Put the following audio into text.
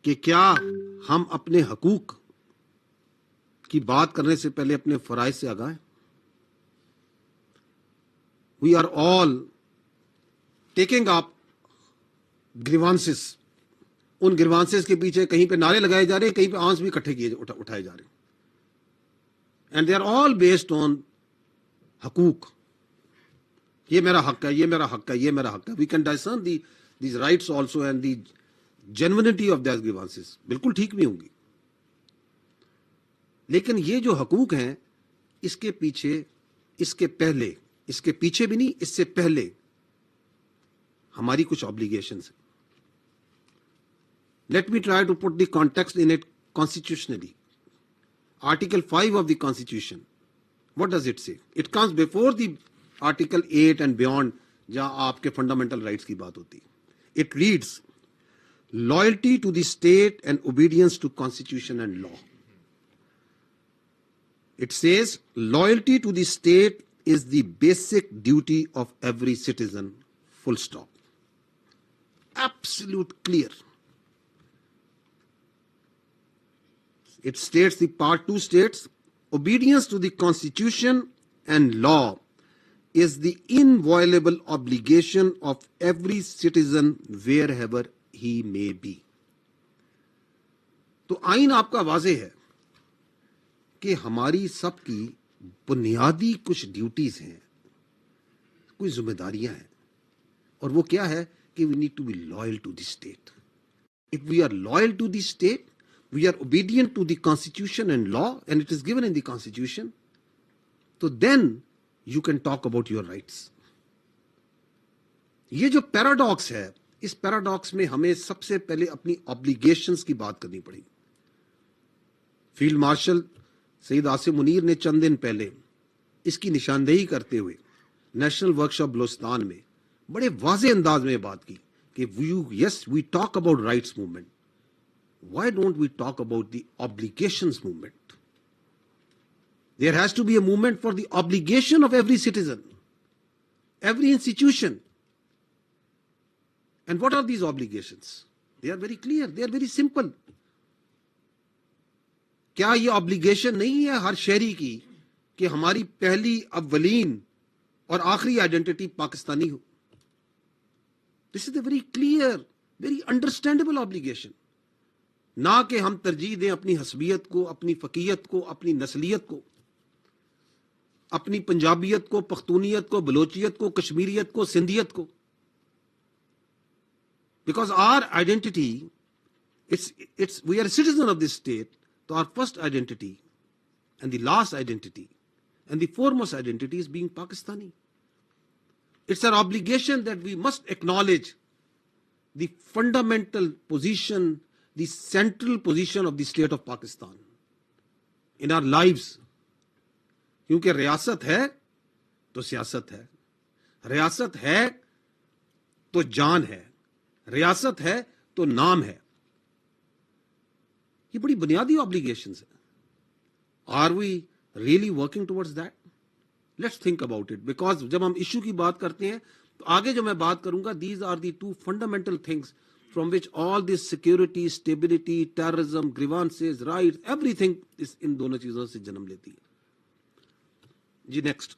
कि क्या हम अपने हकूक की बात करने से पहले अपने फराइज से आगाह हैं? We are all taking up grievances, उन ग्रीवांसेस के पीछे कहीं पे नारे लगाए जा रहे हैं, कहीं पे आंस भी इकट्ठे किए उठाए जा रहे हैं, and they are all based on हकूक. ये मेरा हक है, ये मेरा हक है, ये मेरा हक है. We can discern these rights also and the genuinity of these grievances बिल्कुल ठीक भी होंगी, लेकिन ये जो हकूक हैं इसके पीछे, इसके पहले, इसके पीछे भी नहीं, इससे पहले हमारी कुछ ऑब्लिगेशंस हैं. Let me try to put the context in it constitutionally. Article 5 of the Constitution, what does it say? It comes before the Article 8 and beyond, जहां आपके fundamental rights की बात होती है. It reads, loyalty to the state and obedience to Constitution and law. It says, loyalty to the state is the basic duty of every citizen, full stop. Absolute clear. It states, the part 2 states, obedience to the Constitution and law is the inviolable obligation of every citizen wherever he may be. तो आइन आपका वाज़ेह है कि हमारी सबकी बुनियादी कुछ duties हैं, कुछ जिम्मेदारियां हैं, और वो क्या है कि we need to be loyal to the state. If we are loyal to the state, we are obedient to the Constitution and law, and it is given in the Constitution, so then you can talk about your rights. ये जो paradox है, इस paradox में हमें सबसे पहले अपनी obligations की बात करनी पड़ेगी. फील्ड मार्शल सईद आसिम मुनीर ने चंद दिन पहले इसकी निशानदेही करते हुए नेशनल वर्कशॉप बलूचिस्तान में बड़े वाज़े अंदाज में बात की कि yes, we talk about rights movement. Why don't we talk about the obligations movement? There has to be a movement for the obligation of every citizen, every institution. And what are these obligations? They are very clear, they are very simple. क्या ये obligation नहीं है हर शहरी की कि हमारी पहली, अव्वलीन और आखिरी आइडेंटिटी पाकिस्तानी हो? This is a very clear, very understandable obligation. ना कि हम तरजीह दें अपनी हसबियत को, अपनी फकीयत को, अपनी नस्लियत को, अपनी पंजाबियत को, पख्तूनियत को, बलोचियत को, कश्मीरियत को, सिंधियत को. Because our identity, we are a citizen of this state, so our first identity and the last identity and the foremost identity is being Pakistani. It's our obligation that we must acknowledge the fundamental position, the central position of the state of Pakistan in our lives. क्योंकि रियासत है तो सियासत है, रियासत है तो जान है, रियासत है तो नाम है. ये बड़ी बुनियादी ऑब्लिगेशंस है. Are we really working towards that? Let's think about it, because जब हम इशू की बात करते हैं तो आगे जो मैं बात करूंगा, these are the two fundamental things from which all this security, stability, terrorism, grievances, rights, everything is इन दोनों चीजों से जन्म लेती है. जी नेक्स्ट.